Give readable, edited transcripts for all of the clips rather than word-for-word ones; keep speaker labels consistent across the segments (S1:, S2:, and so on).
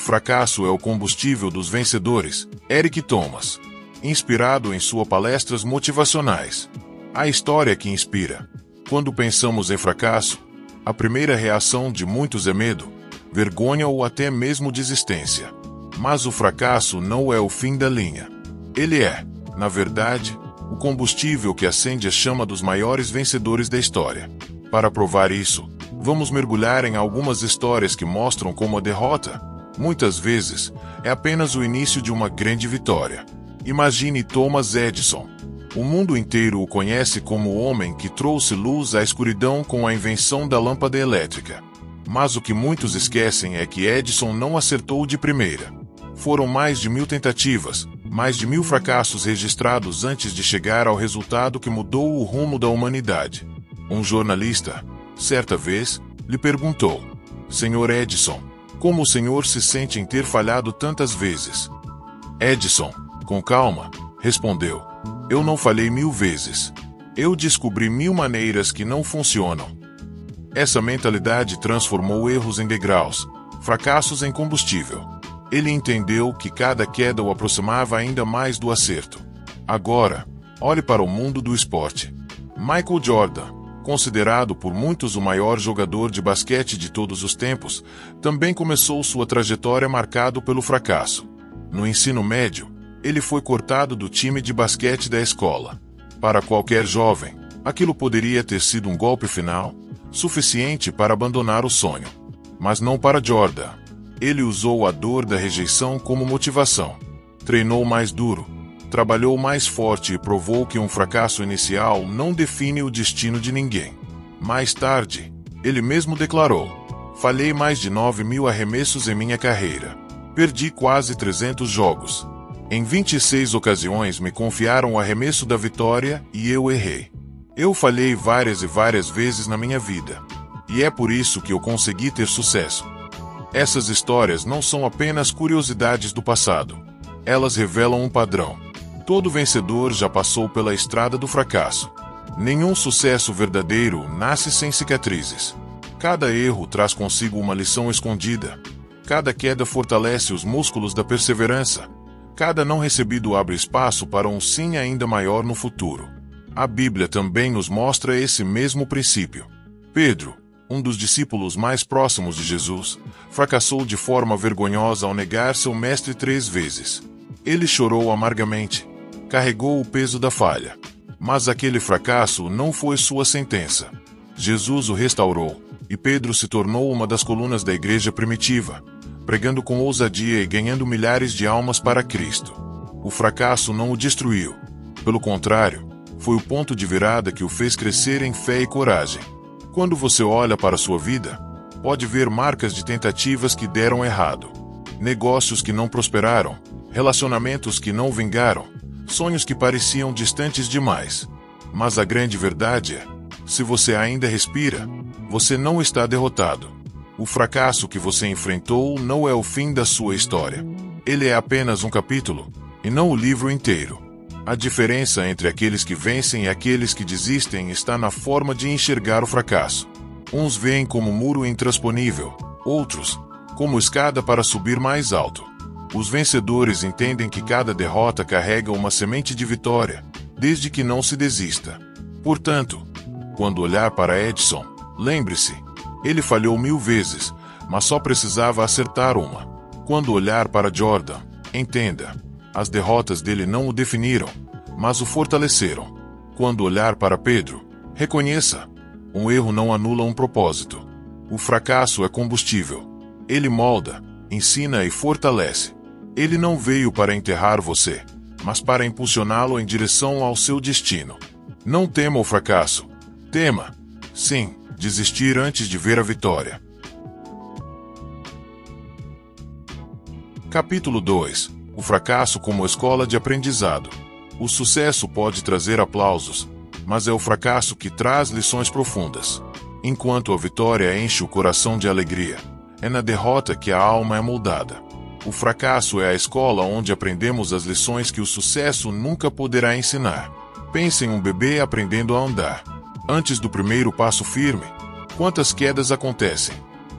S1: fracasso é o combustível dos vencedores, Eric Thomas. Inspirado em suas palestras motivacionais. A história que inspira. Quando pensamos em fracasso, a primeira reação de muitos é medo, vergonha ou até mesmo desistência. Mas o fracasso não é o fim da linha. Ele é, na verdade, o combustível que acende a chama dos maiores vencedores da história. Para provar isso, vamos mergulhar em algumas histórias que mostram como a derrota, muitas vezes, é apenas o início de uma grande vitória. Imagine Thomas Edison. O mundo inteiro o conhece como o homem que trouxe luz à escuridão com a invenção da lâmpada elétrica. Mas o que muitos esquecem é que Edison não acertou de primeira. Foram mais de 1000 tentativas, mais de 1000 fracassos registrados antes de chegar ao resultado que mudou o rumo da humanidade. Um jornalista, certa vez, lhe perguntou: Senhor Edison, como o senhor se sente em ter falhado tantas vezes? Edison, com calma, respondeu: eu não falhei 1000 vezes. Eu descobri 1000 maneiras que não funcionam. Essa mentalidade transformou erros em degraus, fracassos em combustível. Ele entendeu que cada queda o aproximava ainda mais do acerto. Agora, olhe para o mundo do esporte. Michael Jordan, considerado por muitos o maior jogador de basquete de todos os tempos, também começou sua trajetória marcado pelo fracasso. No ensino médio, ele foi cortado do time de basquete da escola. Para qualquer jovem, aquilo poderia ter sido um golpe final, suficiente para abandonar o sonho. Mas não para Jordan. Ele usou a dor da rejeição como motivação. Treinou mais duro, trabalhou mais forte e provou que um fracasso inicial não define o destino de ninguém. Mais tarde, ele mesmo declarou: falhei mais de 9.000 arremessos em minha carreira. Perdi quase 300 jogos. Em 26 ocasiões me confiaram o arremesso da vitória e eu errei. Eu falhei várias e várias vezes na minha vida. E é por isso que eu consegui ter sucesso. Essas histórias não são apenas curiosidades do passado. Elas revelam um padrão. Todo vencedor já passou pela estrada do fracasso. Nenhum sucesso verdadeiro nasce sem cicatrizes. Cada erro traz consigo uma lição escondida. Cada queda fortalece os músculos da perseverança. Cada não recebido abre espaço para um sim ainda maior no futuro. A Bíblia também nos mostra esse mesmo princípio. Pedro, um dos discípulos mais próximos de Jesus, fracassou de forma vergonhosa ao negar seu mestre 3 vezes. Ele chorou amargamente, carregou o peso da falha. Mas aquele fracasso não foi sua sentença. Jesus o restaurou, e Pedro se tornou uma das colunas da igreja primitiva, pregando com ousadia e ganhando milhares de almas para Cristo. O fracasso não o destruiu. Pelo contrário, foi o ponto de virada que o fez crescer em fé e coragem. Quando você olha para sua vida, pode ver marcas de tentativas que deram errado. Negócios que não prosperaram, relacionamentos que não vingaram, sonhos que pareciam distantes demais. Mas a grande verdade é: se você ainda respira, você não está derrotado. O fracasso que você enfrentou não é o fim da sua história. Ele é apenas um capítulo, e não o livro inteiro. A diferença entre aqueles que vencem e aqueles que desistem está na forma de enxergar o fracasso. Uns veem como muro intransponível, outros, como escada para subir mais alto. Os vencedores entendem que cada derrota carrega uma semente de vitória, desde que não se desista. Portanto, quando olhar para Edison, lembre-se: ele falhou 1000 vezes, mas só precisava acertar uma. Quando olhar para Jordan, entenda: as derrotas dele não o definiram, mas o fortaleceram. Quando olhar para Pedro, reconheça: um erro não anula um propósito. O fracasso é combustível. Ele molda, ensina e fortalece. Ele não veio para enterrar você, mas para impulsioná-lo em direção ao seu destino. Não tema o fracasso. Tema, sim, desistir antes de ver a vitória. Capítulo 2. O fracasso como escola de aprendizado. O sucesso pode trazer aplausos, mas é o fracasso que traz lições profundas. Enquanto a vitória enche o coração de alegria, é na derrota que a alma é moldada. O fracasso é a escola onde aprendemos as lições que o sucesso nunca poderá ensinar. Pense em um bebê aprendendo a andar. Antes do primeiro passo firme, quantas quedas acontecem?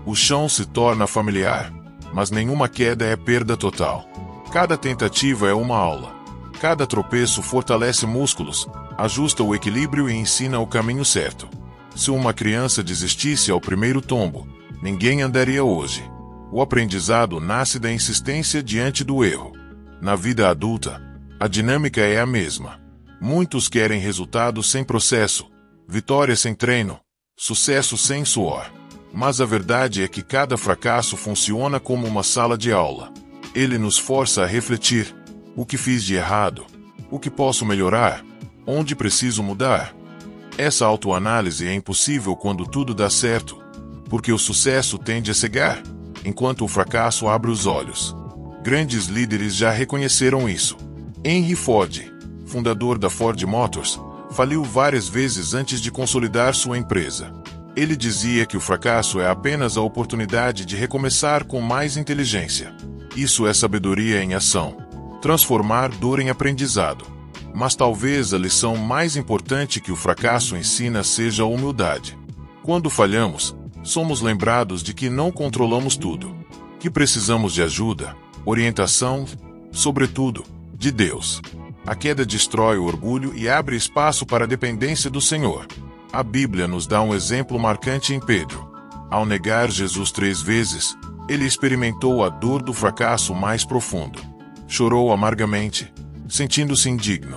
S1: O chão se torna familiar. mas nenhuma queda é perda total. Cada tentativa é uma aula. Cada tropeço fortalece músculos, ajusta o equilíbrio e ensina o caminho certo. Se uma criança desistisse ao primeiro tombo, ninguém andaria hoje. O aprendizado nasce da insistência diante do erro. Na vida adulta, a dinâmica é a mesma. Muitos querem resultados sem processo, vitória sem treino, sucesso sem suor. Mas a verdade é que cada fracasso funciona como uma sala de aula. Ele nos força a refletir: o que fiz de errado? O que posso melhorar? Onde preciso mudar? Essa autoanálise é impossível quando tudo dá certo, porque o sucesso tende a cegar, enquanto o fracasso abre os olhos. Grandes líderes já reconheceram isso. Henry Ford, fundador da Ford Motors, faliu várias vezes antes de consolidar sua empresa. Ele dizia que o fracasso é apenas a oportunidade de recomeçar com mais inteligência. Isso é sabedoria em ação. Transformar dor em aprendizado. Mas talvez a lição mais importante que o fracasso ensina seja a humildade. Quando falhamos, somos lembrados de que não controlamos tudo, que precisamos de ajuda, orientação, sobretudo, de Deus. A queda destrói o orgulho e abre espaço para a dependência do Senhor. A Bíblia nos dá um exemplo marcante em Pedro. Ao negar Jesus 3 vezes, ele experimentou a dor do fracasso mais profundo. Chorou amargamente, sentindo-se indigno.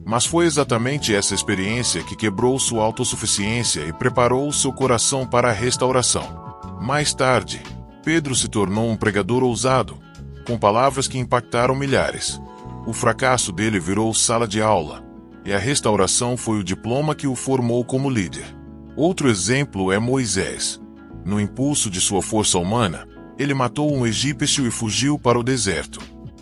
S1: Mas foi exatamente essa experiência que quebrou sua autossuficiência e preparou seu coração para a restauração. Mais tarde, Pedro se tornou um pregador ousado, com palavras que impactaram milhares. O fracasso dele virou sala de aula, e a restauração foi o diploma que o formou como líder. Outro exemplo é Moisés. No impulso de sua força humana, ele matou um egípcio e fugiu para o deserto.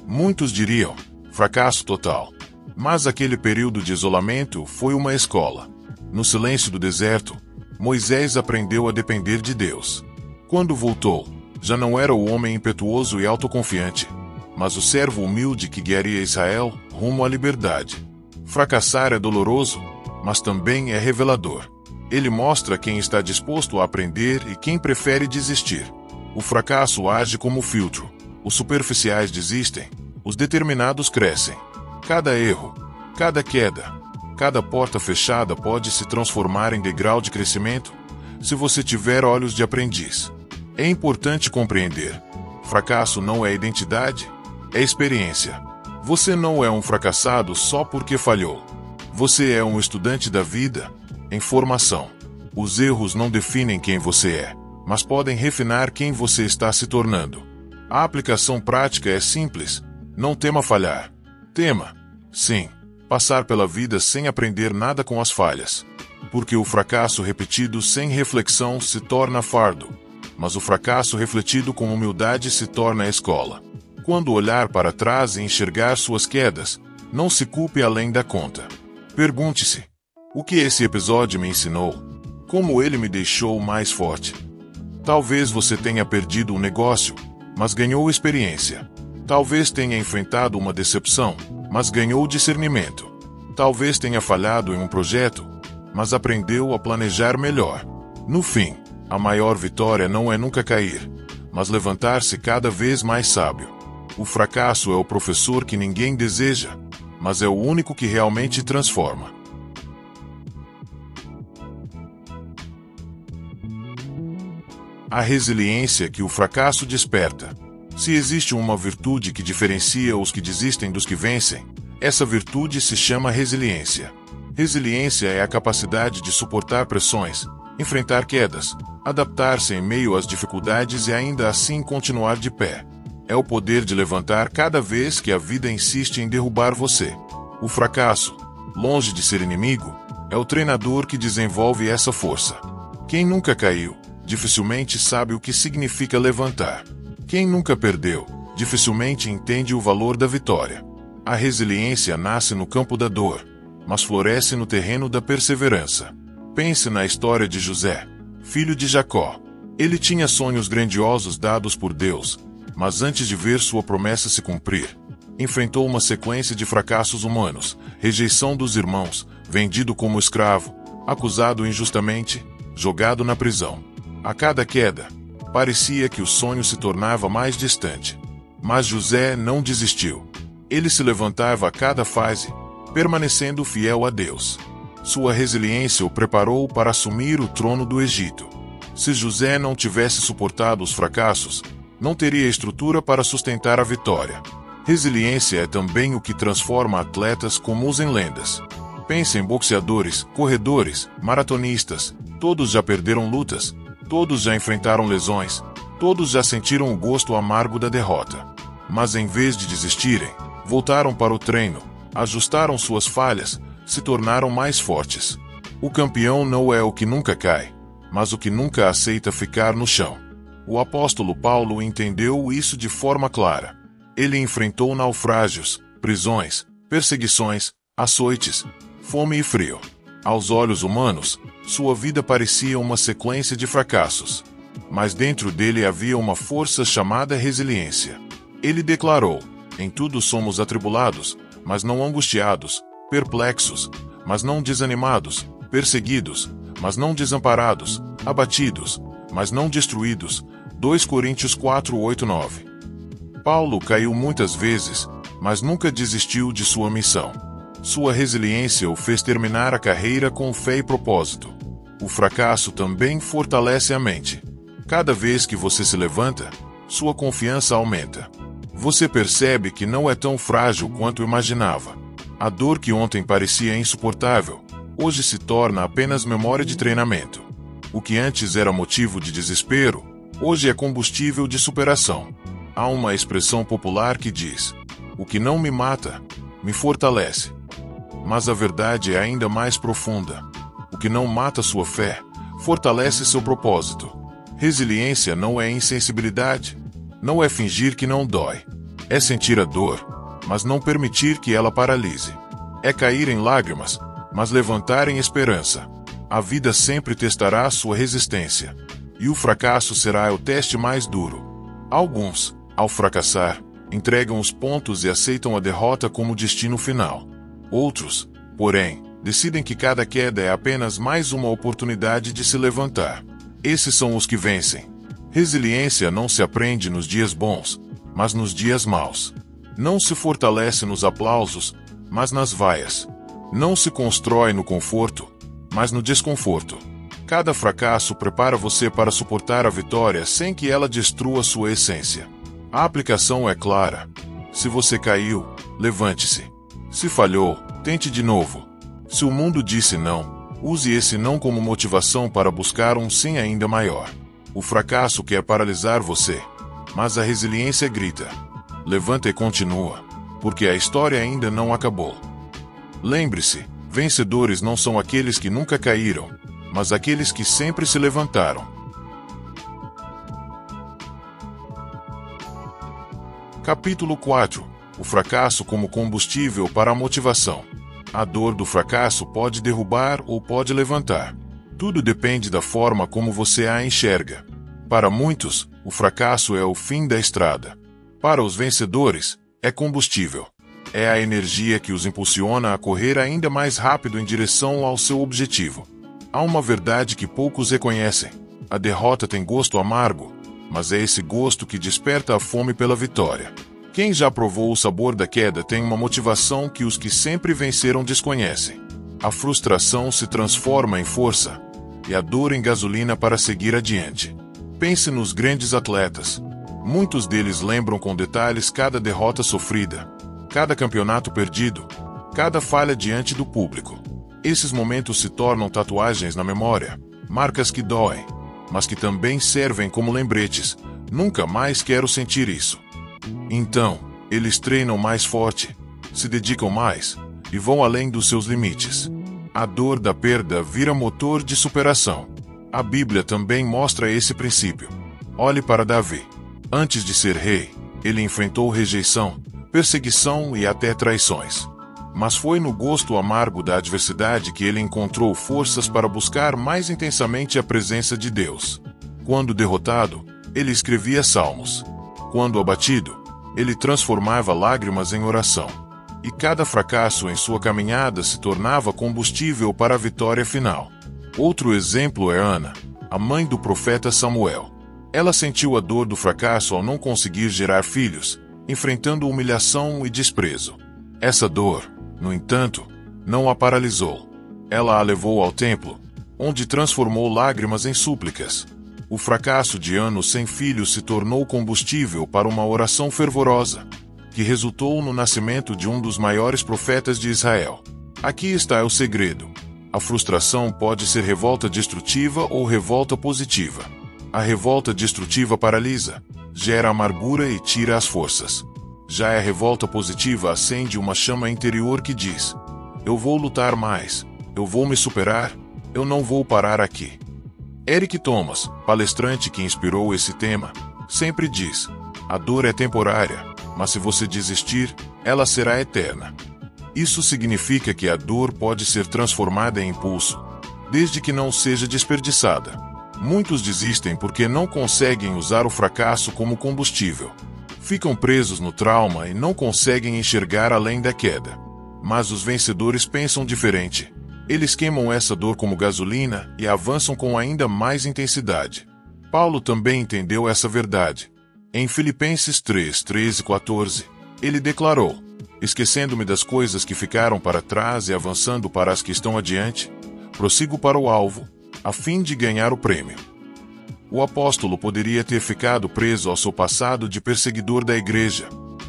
S1: Muitos diriam: fracasso total. Mas aquele período de isolamento foi uma escola. No silêncio do deserto, Moisés aprendeu a depender de Deus. Quando voltou, já não era o homem impetuoso e autoconfiante, mas o servo humilde que guiaria Israel rumo à liberdade. Fracassar é doloroso, mas também é revelador. Ele mostra quem está disposto a aprender e quem prefere desistir. O fracasso age como filtro. Os superficiais desistem, os determinados crescem. Cada erro, cada queda, cada porta fechada pode se transformar em degrau de crescimento, se você tiver olhos de aprendiz. É importante compreender: fracasso não é identidade, é experiência. Você não é um fracassado só porque falhou. Você é um estudante da vida, em formação. Os erros não definem quem você é, mas podem refinar quem você está se tornando. A aplicação prática é simples: não tema falhar. Tema, sim, passar pela vida sem aprender nada com as falhas. Porque o fracasso repetido sem reflexão se torna fardo, mas o fracasso refletido com humildade se torna escola. Quando olhar para trás e enxergar suas quedas, não se culpe além da conta. Pergunte-se: o que esse episódio me ensinou? Como ele me deixou mais forte? Talvez você tenha perdido um negócio, mas ganhou experiência. Talvez tenha enfrentado uma decepção, mas ganhou discernimento. Talvez tenha falhado em um projeto, mas aprendeu a planejar melhor. No fim, a maior vitória não é nunca cair, mas levantar-se cada vez mais sábio. O fracasso é o professor que ninguém deseja, mas é o único que realmente transforma. A resiliência que o fracasso desperta. Se existe uma virtude que diferencia os que desistem dos que vencem, essa virtude se chama resiliência. Resiliência é a capacidade de suportar pressões, enfrentar quedas, adaptar-se em meio às dificuldades e ainda assim continuar de pé. É o poder de levantar cada vez que a vida insiste em derrubar você. O fracasso, longe de ser inimigo, é o treinador que desenvolve essa força. Quem nunca caiu, dificilmente sabe o que significa levantar. Quem nunca perdeu, dificilmente entende o valor da vitória. A resiliência nasce no campo da dor, mas floresce no terreno da perseverança. Pense na história de José, filho de Jacó. Ele tinha sonhos grandiosos dados por Deus, mas antes de ver sua promessa se cumprir, enfrentou uma sequência de fracassos humanos, rejeição dos irmãos, vendido como escravo, acusado injustamente, jogado na prisão. A cada queda, Parecia que o sonho se tornava mais distante. Mas José não desistiu. Ele se levantava a cada fase, permanecendo fiel a Deus. Sua resiliência o preparou para assumir o trono do Egito. Se José não tivesse suportado os fracassos, não teria estrutura para sustentar a vitória. Resiliência é também o que transforma atletas comuns em lendas. Pense em boxeadores, corredores, maratonistas. Todos já perderam lutas, todos já enfrentaram lesões, todos já sentiram o gosto amargo da derrota. Mas em vez de desistirem, voltaram para o treino, ajustaram suas falhas, se tornaram mais fortes. O campeão não é o que nunca cai, mas o que nunca aceita ficar no chão. O apóstolo Paulo entendeu isso de forma clara. Ele enfrentou naufrágios, prisões, perseguições, açoites, fome e frio. Aos olhos humanos, sua vida parecia uma sequência de fracassos. Mas dentro dele havia uma força chamada resiliência. Ele declarou: em tudo somos atribulados, mas não angustiados, perplexos, mas não desanimados, perseguidos, mas não desamparados, abatidos, mas não destruídos. 2 Coríntios 4:8-9. Paulo caiu muitas vezes, mas nunca desistiu de sua missão. Sua resiliência o fez terminar a carreira com fé e propósito. O fracasso também fortalece a mente. Cada vez que você se levanta, sua confiança aumenta. Você percebe que não é tão frágil quanto imaginava. A dor que ontem parecia insuportável, hoje se torna apenas memória de treinamento. O que antes era motivo de desespero, hoje é combustível de superação. Há uma expressão popular que diz: o que não me mata, me fortalece. Mas a verdade é ainda mais profunda. O que não mata sua fé, fortalece seu propósito. Resiliência não é insensibilidade. Não é fingir que não dói. É sentir a dor, mas não permitir que ela paralise. É cair em lágrimas, mas levantar em esperança. A vida sempre testará sua resistência. E o fracasso será o teste mais duro. Alguns, ao fracassar, entregam os pontos e aceitam a derrota como destino final. Outros, porém, decidem que cada queda é apenas mais uma oportunidade de se levantar. Esses são os que vencem. Resiliência não se aprende nos dias bons, mas nos dias maus. Não se fortalece nos aplausos, mas nas vaias. Não se constrói no conforto, mas no desconforto. Cada fracasso prepara você para suportar a vitória sem que ela destrua sua essência. A aplicação é clara. Se você caiu, levante-se. Se falhou, tente de novo. Se o mundo disse não, use esse não como motivação para buscar um sim ainda maior. O fracasso quer paralisar você, mas a resiliência grita: levanta e continua, porque a história ainda não acabou. Lembre-se, vencedores não são aqueles que nunca caíram, mas aqueles que sempre se levantaram. Capítulo 4. O fracasso como combustível para a motivação. A dor do fracasso pode derrubar ou pode levantar. Tudo depende da forma como você a enxerga. Para muitos, o fracasso é o fim da estrada. Para os vencedores, é combustível. É a energia que os impulsiona a correr ainda mais rápido em direção ao seu objetivo. Há uma verdade que poucos reconhecem. A derrota tem gosto amargo, mas é esse gosto que desperta a fome pela vitória. Quem já provou o sabor da queda tem uma motivação que os que sempre venceram desconhecem. A frustração se transforma em força, e a dor em gasolina para seguir adiante. Pense nos grandes atletas. Muitos deles lembram com detalhes cada derrota sofrida, cada campeonato perdido, cada falha diante do público. Esses momentos se tornam tatuagens na memória, marcas que doem, mas que também servem como lembretes. Nunca mais quero sentir isso. Então, eles treinam mais forte, se dedicam mais, e vão além dos seus limites. A dor da perda vira motor de superação. A Bíblia também mostra esse princípio. Olhe para Davi. Antes de ser rei, ele enfrentou rejeição, perseguição e até traições. Mas foi no gosto amargo da adversidade que ele encontrou forças para buscar mais intensamente a presença de Deus. Quando derrotado, ele escrevia salmos. Quando abatido, ele transformava lágrimas em oração. E cada fracasso em sua caminhada se tornava combustível para a vitória final. Outro exemplo é Ana, a mãe do profeta Samuel. Ela sentiu a dor do fracasso ao não conseguir gerar filhos, enfrentando humilhação e desprezo. Essa dor, no entanto, não a paralisou. Ela a levou ao templo, onde transformou lágrimas em súplicas. O fracasso de anos sem filhos se tornou combustível para uma oração fervorosa, que resultou no nascimento de um dos maiores profetas de Israel. Aqui está o segredo. A frustração pode ser revolta destrutiva ou revolta positiva. A revolta destrutiva paralisa, gera amargura e tira as forças. Já a revolta positiva acende uma chama interior que diz: eu vou lutar mais, eu vou me superar, eu não vou parar aqui. Eric Thomas, palestrante que inspirou esse tema, sempre diz: a dor é temporária, mas se você desistir, ela será eterna. Isso significa que a dor pode ser transformada em impulso, desde que não seja desperdiçada. Muitos desistem porque não conseguem usar o fracasso como combustível. Ficam presos no trauma e não conseguem enxergar além da queda. Mas os vencedores pensam diferente. Eles queimam essa dor como gasolina e avançam com ainda mais intensidade. Paulo também entendeu essa verdade. Em Filipenses 3, 13 e 14, ele declarou: esquecendo-me das coisas que ficaram para trás e avançando para as que estão adiante, prossigo para o alvo, a fim de ganhar o prêmio. O apóstolo poderia ter ficado preso ao seu passado de perseguidor da igreja,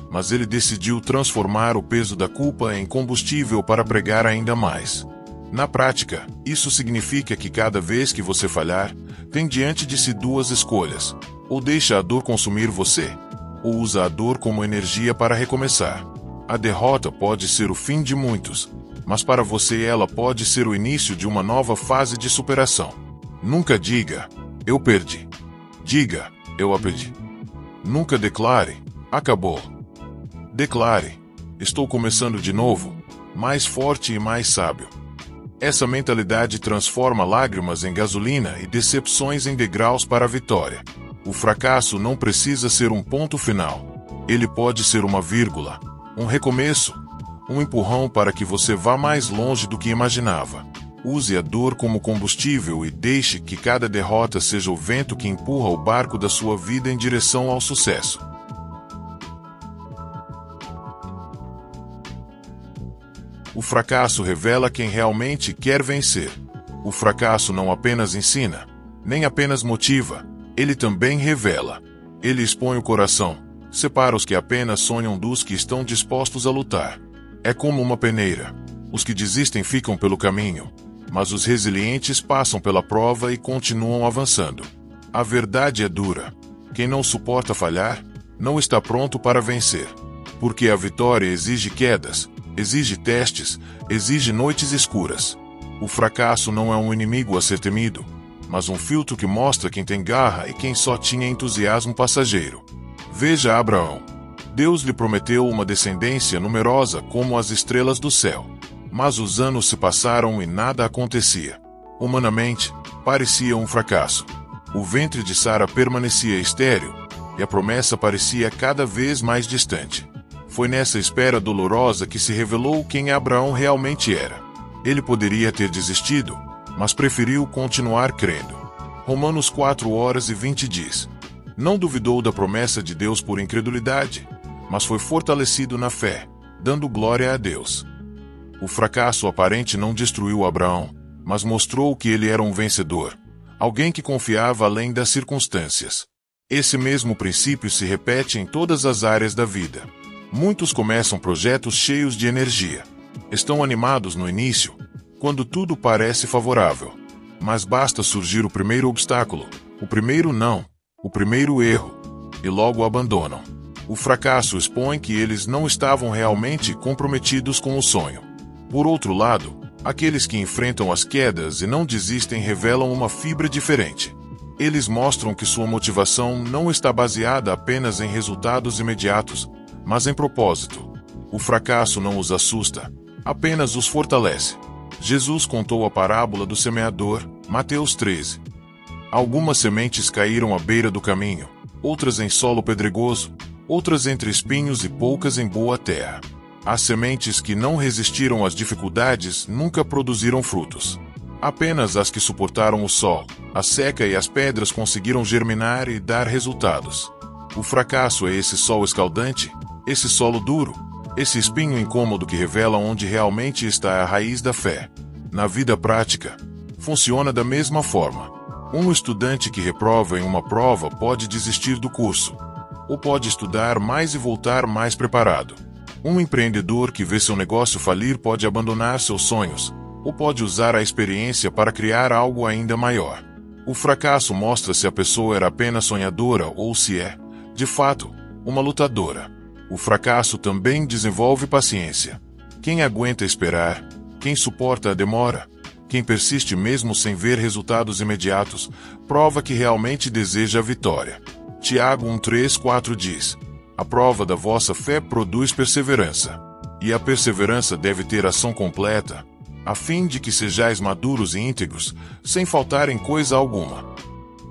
S1: mas ele decidiu transformar o peso da culpa em combustível para pregar ainda mais. Na prática, isso significa que cada vez que você falhar, tem diante de si duas escolhas: ou deixa a dor consumir você, ou usa a dor como energia para recomeçar. A derrota pode ser o fim de muitos, mas para você ela pode ser o início de uma nova fase de superação. Nunca diga: eu perdi. Diga: eu aprendi. Nunca declare: acabou. Declare: estou começando de novo, mais forte e mais sábio. Essa mentalidade transforma lágrimas em gasolina e decepções em degraus para a vitória. O fracasso não precisa ser um ponto final. Ele pode ser uma vírgula, um recomeço, um empurrão para que você vá mais longe do que imaginava. Use a dor como combustível e deixe que cada derrota seja o vento que empurra o barco da sua vida em direção ao sucesso. O fracasso revela quem realmente quer vencer. O fracasso não apenas ensina, nem apenas motiva, ele também revela. Ele expõe o coração, separa os que apenas sonham dos que estão dispostos a lutar. É como uma peneira. Os que desistem ficam pelo caminho, mas os resilientes passam pela prova e continuam avançando. A verdade é dura. Quem não suporta falhar, não está pronto para vencer. Porque a vitória exige quedas, exige testes, exige noites escuras. O fracasso não é um inimigo a ser temido, mas um filtro que mostra quem tem garra e quem só tinha entusiasmo passageiro. Veja Abraão. Deus lhe prometeu uma descendência numerosa como as estrelas do céu. Mas os anos se passaram e nada acontecia. Humanamente, parecia um fracasso. O ventre de Sara permanecia estéril, e a promessa parecia cada vez mais distante. Foi nessa espera dolorosa que se revelou quem Abraão realmente era. Ele poderia ter desistido, mas preferiu continuar crendo. Romanos 4:20 diz: não duvidou da promessa de Deus por incredulidade, mas foi fortalecido na fé, dando glória a Deus. O fracasso aparente não destruiu Abraão, mas mostrou que ele era um vencedor, alguém que confiava além das circunstâncias. Esse mesmo princípio se repete em todas as áreas da vida. Muitos começam projetos cheios de energia. Estão animados no início, quando tudo parece favorável. Mas basta surgir o primeiro obstáculo, o primeiro não, o primeiro erro, e logo abandonam. O fracasso expõe que eles não estavam realmente comprometidos com o sonho. Por outro lado, aqueles que enfrentam as quedas e não desistem revelam uma fibra diferente. Eles mostram que sua motivação não está baseada apenas em resultados imediatos, mas em propósito. O fracasso não os assusta, apenas os fortalece. Jesus contou a parábola do semeador, Mateus 13. Algumas sementes caíram à beira do caminho, outras em solo pedregoso, outras entre espinhos e poucas em boa terra. As sementes que não resistiram às dificuldades nunca produziram frutos. Apenas as que suportaram o sol, a seca e as pedras conseguiram germinar e dar resultados. O fracasso é esse sol escaldante, esse solo duro, esse espinho incômodo que revela onde realmente está a raiz da fé. Na vida prática, funciona da mesma forma. Um estudante que reprova em uma prova pode desistir do curso, ou pode estudar mais e voltar mais preparado. Um empreendedor que vê seu negócio falir pode abandonar seus sonhos, ou pode usar a experiência para criar algo ainda maior. O fracasso mostra se a pessoa era apenas sonhadora ou se é, de fato, uma lutadora. O fracasso também desenvolve paciência. Quem aguenta esperar, quem suporta a demora, quem persiste mesmo sem ver resultados imediatos, prova que realmente deseja a vitória. Tiago 1:3-4 diz: a prova da vossa fé produz perseverança. E a perseverança deve ter ação completa, a fim de que sejais maduros e íntegros, sem faltar em coisa alguma.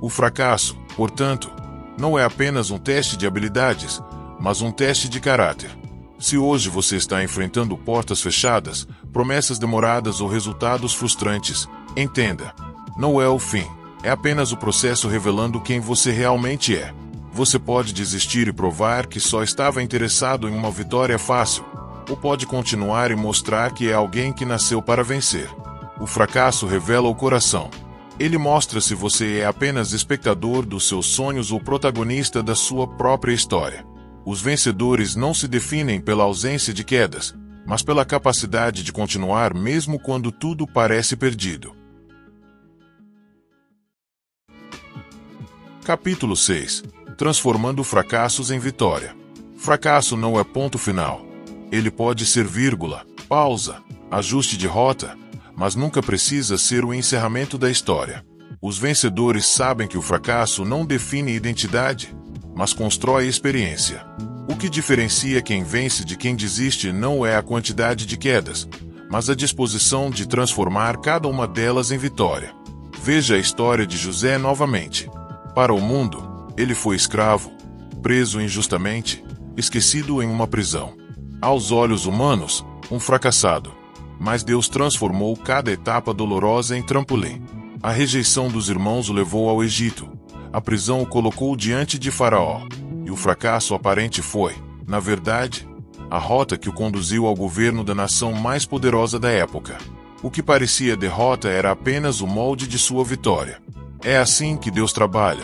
S1: O fracasso, portanto, não é apenas um teste de habilidades, mas um teste de caráter. Se hoje você está enfrentando portas fechadas, promessas demoradas ou resultados frustrantes, entenda, não é o fim, é apenas o processo revelando quem você realmente é. Você pode desistir e provar que só estava interessado em uma vitória fácil, ou pode continuar e mostrar que é alguém que nasceu para vencer. O fracasso revela o coração. Ele mostra se você é apenas espectador dos seus sonhos ou protagonista da sua própria história. Os vencedores não se definem pela ausência de quedas, mas pela capacidade de continuar mesmo quando tudo parece perdido. Capítulo 6. Transformando fracassos em vitória. Fracasso não é ponto final. Ele pode ser vírgula, pausa, ajuste de rota, mas nunca precisa ser o encerramento da história. Os vencedores sabem que o fracasso não define identidade, mas constrói experiência. O que diferencia quem vence de quem desiste não é a quantidade de quedas, mas a disposição de transformar cada uma delas em vitória. Veja a história de José novamente. Para o mundo, ele foi escravo, preso injustamente, esquecido em uma prisão. Aos olhos humanos, um fracassado. Mas Deus transformou cada etapa dolorosa em trampolim. A rejeição dos irmãos o levou ao Egito. A prisão o colocou diante de Faraó. E o fracasso aparente foi, na verdade, a rota que o conduziu ao governo da nação mais poderosa da época. O que parecia derrota era apenas o molde de sua vitória. É assim que Deus trabalha.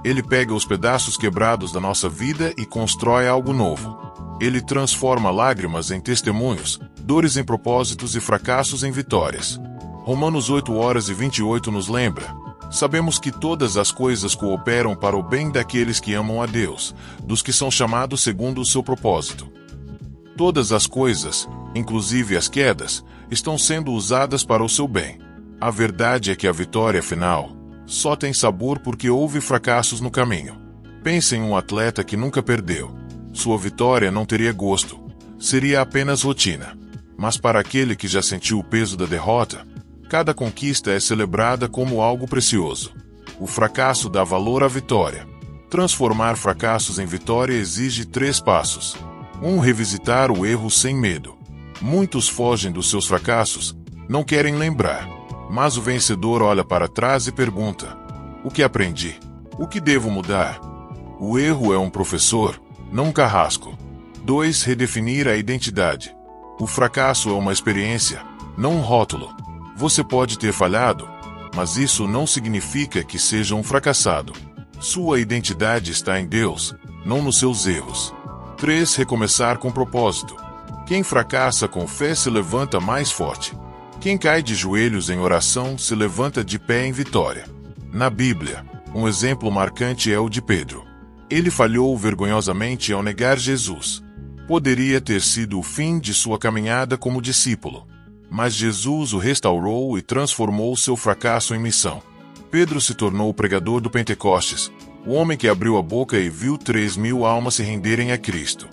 S1: Ele pega os pedaços quebrados da nossa vida e constrói algo novo. Ele transforma lágrimas em testemunhos, dores em propósitos e fracassos em vitórias. Romanos 8:28 nos lembra: sabemos que todas as coisas cooperam para o bem daqueles que amam a Deus, dos que são chamados segundo o seu propósito. Todas as coisas, inclusive as quedas, estão sendo usadas para o seu bem. A verdade é que a vitória final só tem sabor porque houve fracassos no caminho. Pense em um atleta que nunca perdeu. Sua vitória não teria gosto. Seria apenas rotina. Mas para aquele que já sentiu o peso da derrota, cada conquista é celebrada como algo precioso. O fracasso dá valor à vitória. Transformar fracassos em vitória exige 3 passos. 1. Revisitar o erro sem medo. Muitos fogem dos seus fracassos, não querem lembrar. Mas o vencedor olha para trás e pergunta: o que aprendi? O que devo mudar? O erro é um professor, não um carrasco. 2. Redefinir a identidade. O fracasso é uma experiência, não um rótulo. Você pode ter falhado, mas isso não significa que seja um fracassado. Sua identidade está em Deus, não nos seus erros. 3. Recomeçar com propósito. Quem fracassa com fé se levanta mais forte. Quem cai de joelhos em oração se levanta de pé em vitória. Na Bíblia, um exemplo marcante é o de Pedro. Ele falhou vergonhosamente ao negar Jesus. Poderia ter sido o fim de sua caminhada como discípulo. Mas Jesus o restaurou e transformou seu fracasso em missão. Pedro se tornou o pregador do Pentecostes, o homem que abriu a boca e viu 3.000 almas se renderem a Cristo.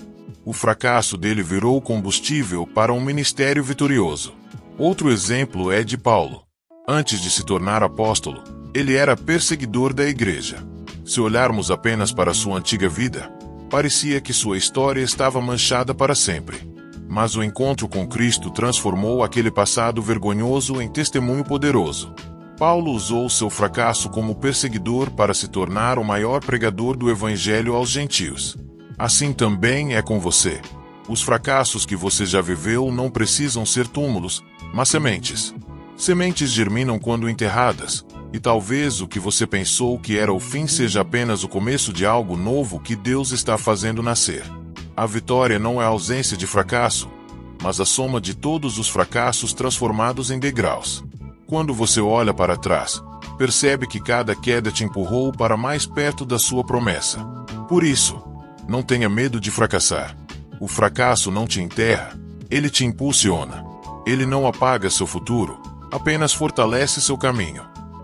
S1: O fracasso dele virou combustível para um ministério vitorioso. Outro exemplo é de Paulo. Antes de se tornar apóstolo, ele era perseguidor da igreja. Se olharmos apenas para sua antiga vida, parecia que sua história estava manchada para sempre. Mas o encontro com Cristo transformou aquele passado vergonhoso em testemunho poderoso. Paulo usou seu fracasso como perseguidor para se tornar o maior pregador do Evangelho aos gentios. Assim também é com você. Os fracassos que você já viveu não precisam ser túmulos, mas sementes. Sementes germinam quando enterradas, e talvez o que você pensou que era o fim seja apenas o começo de algo novo que Deus está fazendo nascer. A vitória não é a ausência de fracasso, mas a soma de todos os fracassos transformados em degraus. Quando você olha para trás, percebe que cada queda te empurrou para mais perto da sua promessa. Por isso, não tenha medo de fracassar. O fracasso não te enterra, ele te impulsiona. Ele não apaga seu futuro, apenas fortalece seu caminho.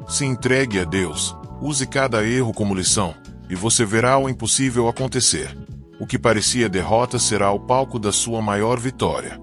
S1: Se entregue a Deus, use cada erro como lição, e você verá o impossível acontecer. O que parecia derrota será o palco da sua maior vitória.